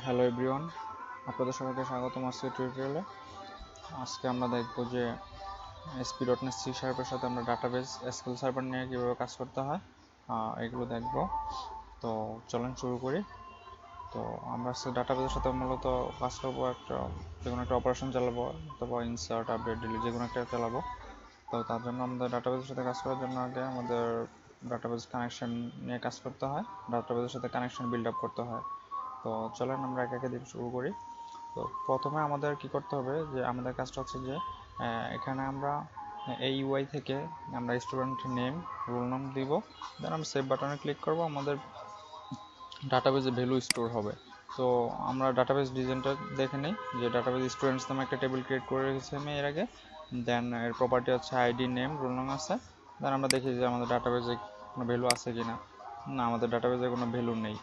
Hello everyone, আপনাদের সবাইকে স্বাগতম আজকের টিউটোরিয়ালে। আজকে আমরা দেখব যে ASP.NET C# এর সাথে আমরা ডাটাবেস SQL সার্ভার নিয়ে কীভাবে কাজ করতে হয় এগুলো দেখব। তো চলেন শুরু করি। তো আমরা ডাটাবেসের সাথে মূলত কাজ করবো, যে কোনো একটা অপারেশন চালাবো, অথবা ইনসার্ট, আপডেট, ডিলিট যে কোনো একটা চালাবো। তো তার জন্য আমাদের ডাটাবেসের সাথে কাজ করার জন্য আগে আমাদের ডাটাবেস কানেকশন নিয়ে কাজ করতে হয়, ডাটাবেসের সাথে কানেকশন বিল্ড আপ করতে হয়। তো চলেন আমরা একে একে দিয়ে শুরু করি। তো প্রথমে আমাদের কি করতে হবে, যে আমাদের কাজটা হচ্ছে যে এখানে আমরা এই ইউআই থেকে আমরা স্টুডেন্ট নেম, রোল নাম দিব, দেন আমরা সেভ বাটনে ক্লিক করব, আমাদের ডাটাবেসে ভ্যালু স্টোর হবে। তো আমরা ডাটাবেস ডিজাইনটা দেখে নিই, যে ডাটাবেস স্টুডেন্টস নামে একটা টেবিল ক্রিয়েট করে রেখেছি আমি এর আগে। দেন এর প্রপার্টি হচ্ছে আইডি, নেম, রোল নাম আছে। দেন আমরা দেখি যে আমাদের ডাটাবেসে কোনো ভ্যালু আছে কিনা। না, আমাদের ডাটাবেসে কোনো ভ্যালু নেই।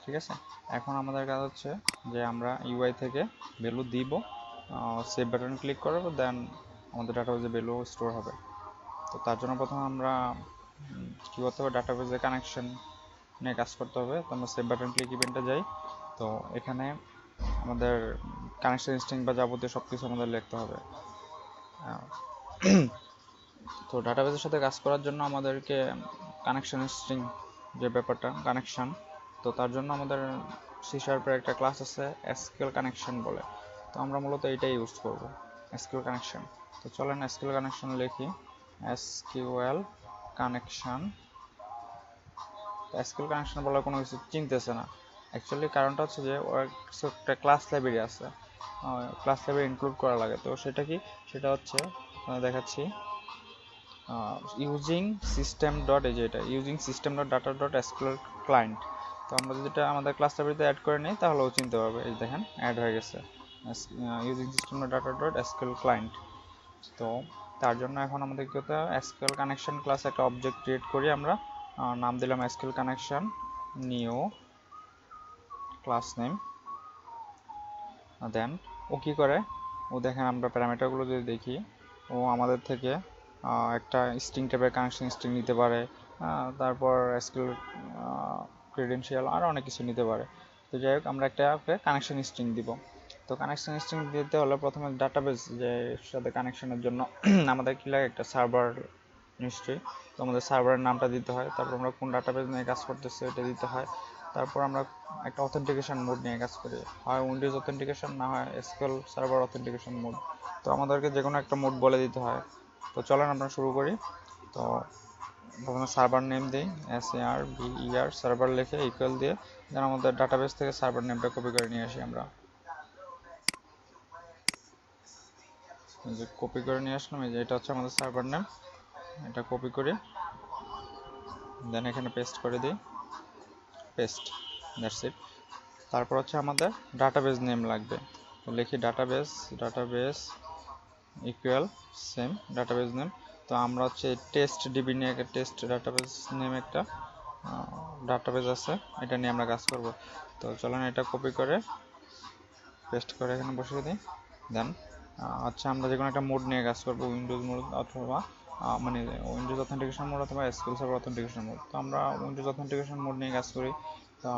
ঠিক আছে, এখন আমাদের কাজ হচ্ছে যে আমরা ইউআই থেকে ভ্যালু দিব, সেভ বাটন ক্লিক করব, দেন আমাদের ডাটাবেসে ভ্যালু স্টোর হবে। তো তার জন্য প্রথমে আমরা কী করতে হবে, ডাটাবেসে কানেকশন নিয়ে কাজ করতে হবে। তো আমরা সেভ বাটন ক্লিক ইভেন্টে যাই। তো এখানে আমাদের কানেকশন স্ট্রিং বা যাবতীয় সব কিছু আমাদের লিখতে হবে। তো ডাটাবেসের সাথে কাজ করার জন্য আমাদেরকে কানেকশন স্ট্রিং যে ব্যাপারটা, কানেকশন, তো তার জন্য আমাদের C# একটা ক্লাস আছে SQL কানেকশন বলে। তো আমরা মূলত এইটাই ইউজ করব, SQL কানেকশন। তো চলেন SQL কানেকশন লিখি, SQL কানেকশন। SQL কানেকশন বলে কোনো কিছু চিনতেছে না অ্যাকচুয়ালি, কারণটা হচ্ছে যে ওর একটা ক্লাস লাইব্রেরি আছে, ক্লাস লাইব্রেরি ইনক্লুড করা লাগে। তো সেটা কি, সেটা হচ্ছে দেখাচ্ছি, ইউজিং সিস্টেম ডট, এই যে এটা using system dot data dot SQL client. তো আমরা যদি এটা আমাদের ক্লাস লাইব্রেরিতে অ্যাড করে নিই তাহলে ও চিনতে পারবে। এই দেখেন অ্যাড হয়ে গেছে using system dot data dot SQL client. তো তার জন্য এখন আমাদের কি হতে হবে, SQL কানেকশন ক্লাস একটা অবজেক্ট ক্রিয়েট করি আমরা, নাম দিলাম SQL connection, new class name. Then ও কি করে, ও দেখেন আমরা প্যারামিটারগুলো যদি দেখি, ও আমাদের থেকে একটা স্ট্রিং টাইপের কানেকশন স্ট্রিং নিতে পারে, তারপর SQL ক্রেডেনশিয়াল আর অনেক কিছু নিতে পারে। তো যাই হোক, আমরা একটা কানেকশন স্ট্রিং দিব। তো কানেকশন স্ট্রিং দিতে হলে প্রথমে ডাটাবেস যে সাথে কানেকশনের জন্য আমাদের কি লাগে, একটা সার্ভার নিশ্চয়ই। তো আমাদের সার্ভারের নামটা দিতে হয়, তারপর আমরা কোন ডাটাবেস নিয়ে কাজ করতেছি এটা দিতে হয়। তারপর আমরা একটা অথেন্টিকেশন মোড নিয়ে কাজ করি, হয় উইন্ডোজ অথেন্টিকেশন, না হয় SQL সার্ভার অথেন্টিকেশন মোড। তো আমাদেরকে যে কোনো একটা মোড বলে দিতে হয়। তো চলেন আমরা শুরু করি। তো প্রথমে সার্ভার নেম দিই, SARVER সার্ভার লিখে ইকুয়াল দিয়ে, যেন আমাদের ডাটাবেস থেকে সার্ভার নেমটা কপি করে নিয়ে আসি। আমরা যে কপি করে নিয়ে আসলাম, এই যে এটা হচ্ছে আমাদের সার্ভার নেম, এটা কপি করি, দেন এখানে পেস্ট করে দিই, পেস্ট, দ্যাটস ইট। তারপর হচ্ছে আমাদের ডাটাবেস নেম লাগবে। তো লিখি database equal same database name. তো আমরা হচ্ছে টেস্ট ডিবি নিয়ে একটা টেস্ট ডাটাবেস নেম একটা ডাটাবেস আছে, এটা নিয়ে আমরা কাজ করব। তো চলেন এটা কপি করে পেস্ট করে এখানে বসিয়ে দিই। দেন আচ্ছা, আমরা যে কোনো একটা মোড নিয়ে কাজ করব, উইন্ডোজ মোড অথবা মানে উইন্ডোজ অথেন্টিকেশন মোড অথবা SQL সার্ভার অথেন্টিকেশন মোড। তো আমরা উইন্ডোজ অথেন্টিকেশন মোড নিয়ে কাজ করি। তো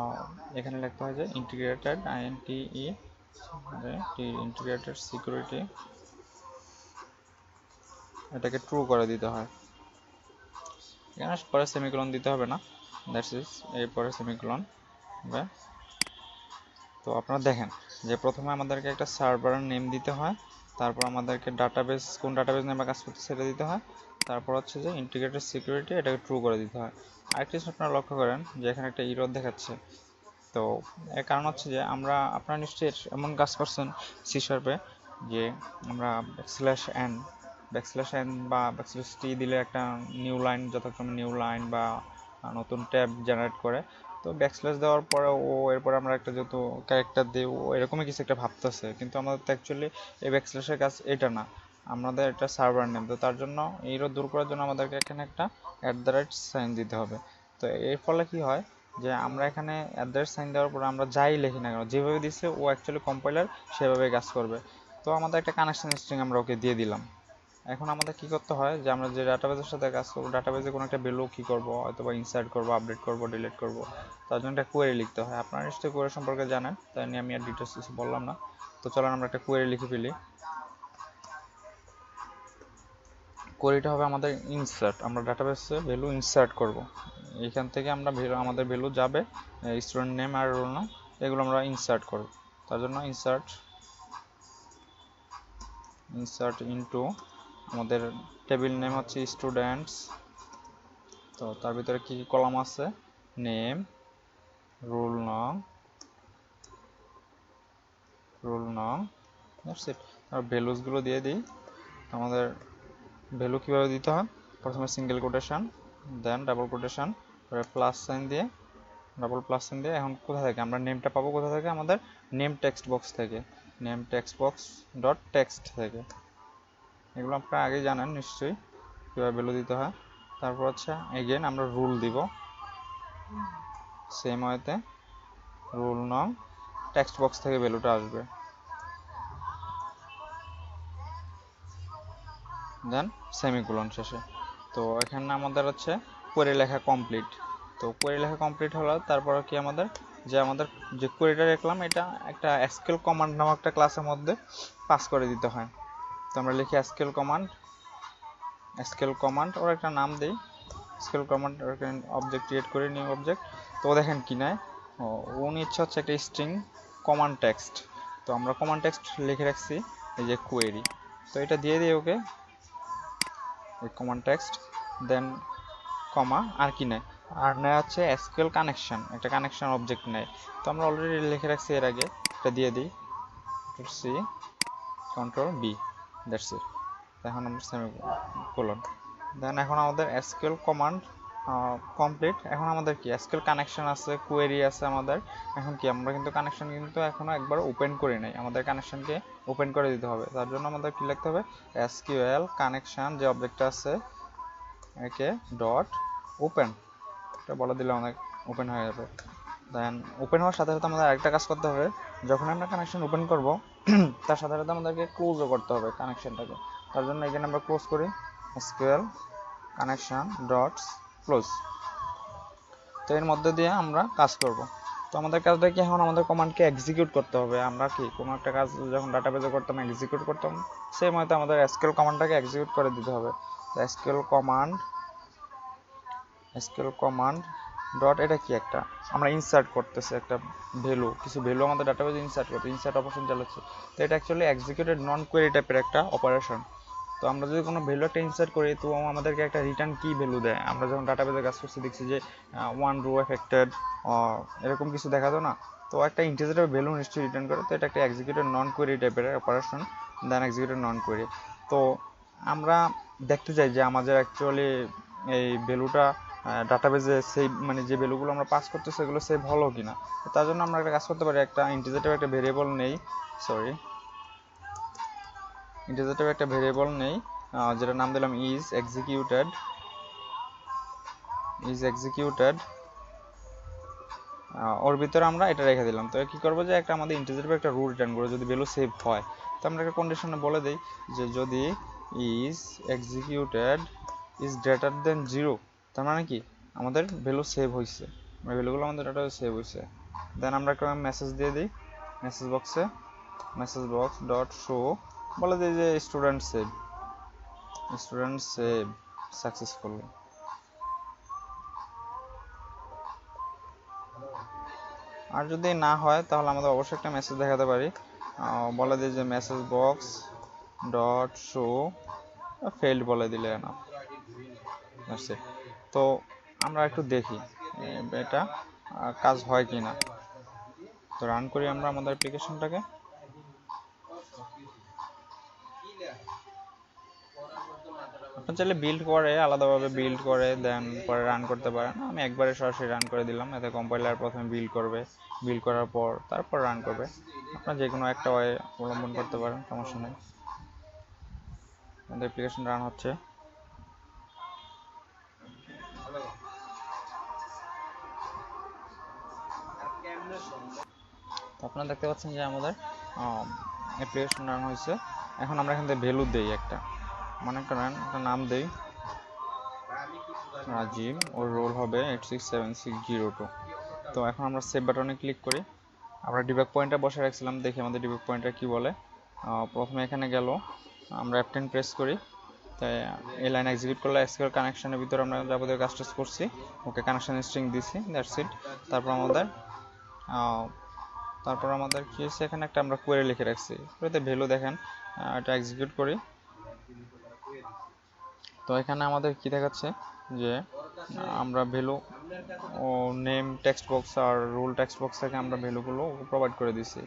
এখানে লিখতে হয় যে ইন্টিগ্রেটেড ইন্টিগ্রেটেড সিকিউরিটি, এটাকে ট্রু করে দিতে হয়। এখানে পরে সেমিকোলন দিতে হবে না, দ্যাটস ইজ, এরপরে সেমিকোলন হবে। তো আপনারা দেখেন যে প্রথমে আমাদেরকে একটা সার্ভারের নেম দিতে হয়, তারপর আমাদেরকে ডাটাবেস, কোন ডাটাবেস নেমে কাজ করতে সেটা দিতে হয়, তারপর হচ্ছে যে ইন্টিগ্রেটেড সিকিউরিটি, এটাকে ট্রু করে দিতে হয়। আরেকটি জিনিস আপনারা লক্ষ্য করেন যে এখানে একটা ইরর দেখাচ্ছে। তো এর কারণ হচ্ছে যে আপনারা নিশ্চয়ই এমন কাজ করছেন C# যে আমরা ব্যাকস্ল্যাশ এন বা ব্যাকস্ল্যাশ টি দিলে একটা নিউ লাইন, যথাক্রমে নিউ লাইন বা নতুন ট্যাব জেনারেট করে। তো ব্যাকস্ল্যাশ দেওয়ার পরে এরপরে আমরা একটা যেহেতু ক্যারেক্টার দিই, এরকমই কিছু একটা ভাবতেছে, কিন্তু আমাদের তো অ্যাকচুয়ালি এই ব্যাকস্ল্যাশের কাজ এটা না, আমাদের এটা সার্ভার নেম। তো তার জন্য এইরও দূর করার জন্য আমাদেরকে এখানে একটা @সাইন দিতে হবে। তো এর ফলে কি হয়, যে আমরা এখানে সাইন দেওয়ার পরে আমরা যাই লিখি না কেন, যেভাবে দিচ্ছে ও অ্যাকচুয়ালি কম্পাইলার সেভাবেই কাজ করবে। তো আমাদের একটা কানেকশন স্ট্রিং আমরা ওকে দিয়ে দিলাম। এখন আমাদের কি করতে হয় যে আমরা যে ডাটাবেজের সাথে কাজ করব, ডাটাবেজে কোনো একটা ভ্যালু কি করব, হয়তো বা ইনসার্ট করব, আপডেট করব, ডিলিট করব, তার জন্য একটা কোয়েরি লিখতে হয়। আপনারা নিশ্চয়ই কোয়েরি সম্পর্কে জানেন, তাই নিয়ে আমি আর ডিটেলস কিছু বললাম না। তো চলেন আমরা একটা কোয়েরি লিখে ফেলি। কোয়েরিটা হবে আমাদের ইনসার্ট, আমরা ডাটাবেসে ভ্যালু ইনসার্ট করব। এখান থেকে আমরা আমাদের ভ্যালু যাবে স্টুডেন্ট নেম আর রোল নাম, এগুলো আমরা ইনসার্ট করব। তার জন্য ইনসার্ট ইনটু আমাদের টেবিল নেম হচ্ছে স্টুডেন্টস। তো তার ভিতরে কি কি কলাম আছে, নেম, রোল নং, দ্যাটস ইট। আর ভ্যালুসগুলো দিয়ে দিই। আমাদের ভ্যালু কীভাবে দিতে হয়, প্রথমে সিঙ্গেল কোটেশন, দেন ডাবল কোটেশন, পরে প্লাস সাইন দিয়ে, ডাবল প্লাস সাইন দিয়ে। এখন কোথা থেকে আমরা নেমটা পাবো, কোথা থেকে, আমাদের নেম টেক্সট বক্স থেকে, name text box dot text থেকে। এগুলো আপনারা আগে জানেন নিশ্চয়ই কীভাবে ভ্যালু দিতে হয়। তারপর হচ্ছে এগেন আমরা রুল দিব, সেম ওয়েতে রুল নং টেক্সট বক্স থেকে ভ্যালুটা আসবে, দেন সেমিকোলন শেষে। তো এখানে আমাদের হচ্ছে কোয়েরি লেখা কমপ্লিট। তো কোয়েরি লেখা কমপ্লিট হলো, তারপর কি আমাদের যে কোয়েরিটা লিখলাম এটা একটা এসকিউএল কমান্ড নামক একটা ক্লাসের মধ্যে পাস করে দিতে হয়। তো আমরা লিখি এসকিউএল কমান্ড ওর একটা নাম দিই, এসকিউএল কমান্ড অবজেক্ট ক্রিয়েট করে, নিউ অবজেক্ট। তো দেখেন কি নাই, ও নিচ্ছে হচ্ছে একটা স্ট্রিং কমান্ড টেক্সট। তো আমরা কমান্ড টেক্সট লিখে রাখছি এই যে কোয়েরি। তো এটা দিয়ে দিই ওকে, কমান্ড টেক্সট, দেন কমা, আর কি নেয়, আর নেয় হচ্ছে এসকিউএল কানেকশন, একটা কানেকশন অবজেক্ট নেয়। তো আমরা অলরেডি লিখে রাখছি এর আগে, এটা দিয়ে দিই, C control B, that's it. এখন আমরা সেমিকোলন, দেন এখন আমাদের এসকিউএল কমান্ড কমপ্লিট। এখন আমাদের কি এসকিউএল কানেকশন আছে, কোয়েরি আছে আমাদের। এখন কি আমরা কিন্তু কানেকশন কিন্তু এখনো একবার ওপেন করি নাই, আমাদের কানেকশনকে ওপেন করে দিতে হবে। তার জন্য আমাদের কি লিখতে হবে, এসকিউএল কানেকশন যে অবজেক্টটা আছে একে ডট ওপেন, এটা বলে দিলে অনেক ওপেন হয়ে যাবে। দেন ওপেন হওয়ার সাথে সাথে আমাদের আরেকটা কাজ করতে হবে, যখন আমরা কানেকশন ওপেন করব তার সাথে সাথে আমাদেরকে ক্লোজও করতে হবে কানেকশনটাকে। তার জন্য এখানে আমরা ক্লোজ করি, এসকিউএল কানেকশন ডট ক্লোজ। তো এর মধ্যে দিয়ে আমরা কাজ করব। তো আমাদের কাজটা কি, এখন আমাদের কমান্ডকে এক্সিকিউট করতে হবে। আমরা কি কোনো একটা কাজ যখন ডাটাবেজে করতাম, এক্সিকিউট করতাম, সেই মতো আমাদের এসকিউএল কমান্ডটাকে এক্সিকিউট করে দিতে হবে। তো এসকিউএল কমান্ড ডট, এটা কি একটা আমরা ইনসার্ট করতেছি একটা ভ্যালু, কিছু ভ্যালু আমাদের ডাটাবেজে ইনসার্ট করতে, ইনসার্ট অপারেশন চালাচ্ছে। তো এটা অ্যাকচুয়ালি এক্সিকিউটেড নন কোয়েরি টাইপের একটা অপারেশন। তো আমরা যদি কোনো ভ্যালু একটা ইনসার্ট করি, তো আমাদেরকে একটা রিটার্ন কি ভ্যালু দেয়। আমরা যখন ডাটাবেজে কাজ করছি দেখছি যে 1 রো এফেক্টেড, এরকম কিছু দেখাতো না। তো একটা ইন্টিজারের ভ্যালু নিশ্চয়ই রিটার্ন করে। তো এটা একটা এক্সিকিউটেড নন কোয়েরি টাইপের অপারেশন, দেন এক্সিকিউটেড নন কোয়েরি। তো আমরা দেখতে চাই যে আমাদের অ্যাকচুয়ালি এই ভ্যালুটা ডাটাবেজে সেই মানে যে ভ্যালুগুলো আমরা পাস করতে সেগুলো সেভ হলো কিনা। তার জন্য আমরা একটা কাজ করতে পারি, একটা ইন্টিজারের একটা ভেরিয়েবল নেই, যেটা নাম দিলাম ইজ এক্সিকিউটেড। ওর ভিতরে আমরা এটা রেখে দিলাম। তো কি করবো, যে একটা আমাদের ইন্টিজারের একটা রো রিটার্ন করবো যদি ভ্যালু সেভ হয়। তো আমরা একটা কন্ডিশনে বলে দিই যে যদি is executed is greater than 0, তার মানে কি আমাদের ভ্যালু সেভ হয়েছে, ভ্যালুগুলো আমাদের ডাটা সেভ হয়েছে। দেন আমরা একটা মেসেজ দিয়ে দিই, মেসেজ বক্স ডট শো, বলে দিই যে স্টুডেন্ট সেভ সাকসেসফুলি। আর যদি না হয় তাহলে আমাদের অবশ্যই একটা মেসেজ দেখাতে পারি, বলে দিই যে message box dot show failed বলে দিলে না। তো আমরা একটু দেখি এটা কাজ হয় কি না। তো রান করি আমরা আমাদের অ্যাপ্লিকেশনটাকে। আপনি চাইলে আলাদাভাবে বিল্ড করে দেন পরে রান করতে পারেন। আমি একবারে সরাসরি রান করে দিলাম, এতে কম্পাইলার প্রথমে বিল্ড করার পর তারপর রান করবে। আপনার যে কোনো একটা ওয়ে অবলম্বন করতে পারেন, সমস্যা নেই। আমাদের অ্যাপ্লিকেশন রান হচ্ছে। আপনারা দেখতে পাচ্ছেন যে আমাদের অ্যাপ্লিকেশন রান হয়েছে। এখন আমরা এখান থেকে ভ্যালু দেই একটা, মনে করেন একটা নাম দেই রাজীব, ওর রোল হবে 867602। তো এখন আমরা সেভ বাটনে ক্লিক করি। আমরা ডিবাগ পয়েন্টটা বসে রাখছিলাম, দেখি আমাদের ডিবাগ পয়েন্টটা কি বলে। প্রথমে এখানে গেল, আমরা F10 প্রেস করি, তাই এই লাইন এক্সিকিউট করলে এসকিউএল কানেকশনের ভিতরে আমরা যাবতীয় কাজ টাজ করছি। ওকে, কানেকশন স্ট্রিং দিছি, দ্যাটস ইট। তারপর আমাদের কি হচ্ছে, এখানে একটা আমরা কোয়েরি লিখে রাখছি, কোয়েরিতে ভ্যালু দেখেন। এটা এক্সিকিউট করি। তো এখানে আমাদের কি দেখাচ্ছে যে আমরা ভ্যালু ও নেম টেক্সট বক্স আর রুল টেক্সট বক্স থেকে আমরা ভ্যালুগুলো প্রোভাইড করে দিছি।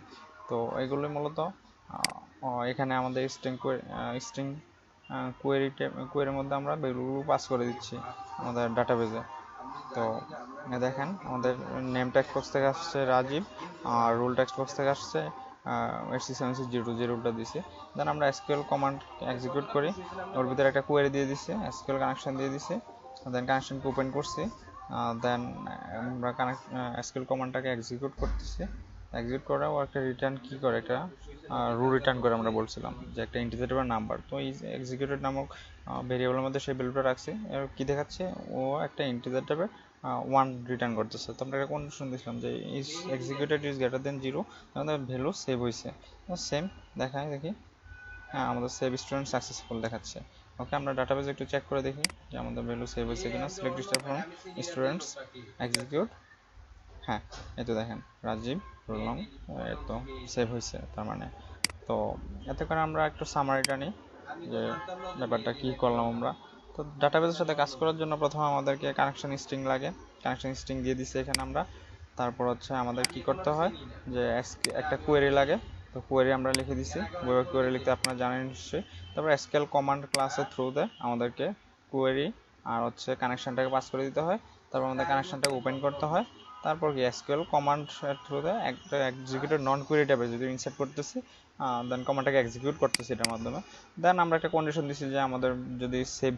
তো এগুলো মূলত এখানে আমাদের স্ট্রিং কোয়েরির মধ্যে আমরা ভ্যালুগুলো পাস করে দিচ্ছি আমাদের ডাটাবেজে। তো দেখেন আমাদের নেম টেক্সট বক্স থেকে আসছে রাজীব, আর রুল টেক্সট বক্স থেকে আসছে 867602, যে রুলটা দিছি। দেন আমরা এসকিউএল কমান্ড এক্সিকিউট করি, ওর ভিতরে একটা কোয়েরি দিয়ে দিছি, এসকিউএল কানেকশন দিয়ে দিছি, দেন কানেকশনকে ওপেন করছি। দেন আমরা এসকিউএল কমান্ডটাকে এক্সিকিউট করতেছি। এক্সিকিউট করে ও একটা রিটার্ন কি করে, একটা রু রিটার্ন করে। আমরা বলছিলাম যে একটা ইন্টিজার নাম্বার, তো এই এক্সিকিউটেড নামক ভেরিয়েবলের মধ্যে সেই ভ্যালুটা রাখছি। এর কি দেখাচ্ছে, ও একটা ইন্টিজার টাইপের 1 রিটার্ন করতেছে। তো আমরা একটা কন্ডিশন দিয়েছিলাম যে is executed is greater than 0, আমাদের ভ্যালু সেভ হয়েছে। সেম দেখায়, দেখি হ্যাঁ আমাদের সেভ স্টুডেন্ট সাকসেসফুল দেখাচ্ছে। ওকে, আমরা ডাটাবেজে একটু চেক করে দেখি যে আমাদের ভ্যালু সেভ হয়েছে কিনা। Select star from students, execute. হ্যাঁ, এই তো দেখেন রাজীব বললাম, তো সেভ হয়েছে তার মানে। তো এতে করে আমরা একটু সামারিটা নিই যে ব্যাপারটা কি করলাম আমরা। তো ডাটাবেসের সাথে কাজ করার জন্য প্রথমে আমাদেরকে কানেকশন স্ট্রিং লাগে, কানেকশন স্ট্রিং দিয়ে দিচ্ছে এখানে আমরা। তারপর হচ্ছে আমাদের কি করতে হয় যে একটা কোয়েরি লাগে, তো কোয়েরি আমরা লিখে দিছি। কোয়েরি লিখতে আপনারা জানেন নিশ্চয়ই। তারপর এসকিউএল কমান্ড ক্লাসের থ্রুতে আমাদেরকে কোয়েরি আর হচ্ছে কানেকশনটাকে পাস করে দিতে হয়। তারপর আমাদের কানেকশনটাকে ওপেন করতে হয়। তারপর কি এসকিউএল কমান্ডের থ্রুতে একটা এক্সিকিউটেড নন কোয়েরি টাইপে যদি ইনসার্ট করতেছি, দেন কমান্ডটাকে এক্সিকিউট করতেছি এটার মাধ্যমে। দেন আমরা একটা কন্ডিশন দিছি যে আমাদের যদি সেভ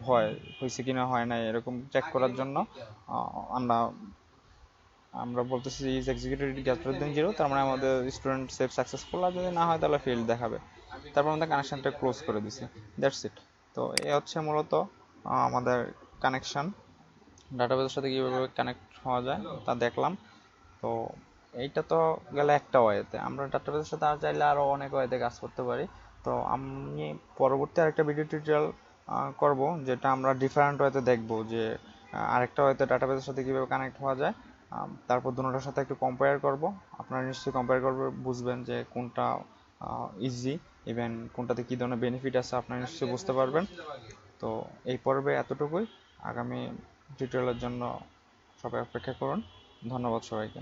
হয়েছে কিনা হয় না এরকম চেক করার জন্য আমরা আমরা বলতেছি ইজ এক্সিকিউটেড গ্রেটার দেন 0, তার মানে আমাদের স্টুডেন্ট সেভ সাকসেসফুল। আর যদি না হয় তাহলে ফেল দেখাবে। তারপর আমাদের কানেকশনটা ক্লোজ করে দিছি, দ্যাটস ইট। তো এই হচ্ছে মূলত আমাদের কানেকশন, ডাটাবেসের সাথে কীভাবে কানেক্ট হওয়া যায় তা দেখলাম। তো এইটা তো গেলে একটা ওয়েতে, আমরা ডাটাবেসের সাথে আর চাইলে আরও অনেক ওয়েতে কাজ করতে পারি। তো আমি পরবর্তী আরেকটা ভিডিও টিউটোরিয়াল করব, যেটা আমরা ডিফারেন্ট ওয়েতে দেখব যে আরেকটা ওয়েতে ডাটাবেসের সাথে কীভাবে কানেক্ট হওয়া যায়। তারপর দুটোটার সাথে একটু কম্পেয়ার করব। আপনারা নিশ্চয়ই কম্পেয়ার করবে, বুঝবেন যে কোনটা ইজি, ইভেন কোনটাতে কী ধরনের বেনিফিট আছে আপনারা নিশ্চয়ই বুঝতে পারবেন। তো এই পর্বে এতটুকুই। আগামী টিউটোরিয়ালের জন্য সবাই অপেক্ষা করুন। ধন্যবাদ সবাইকে।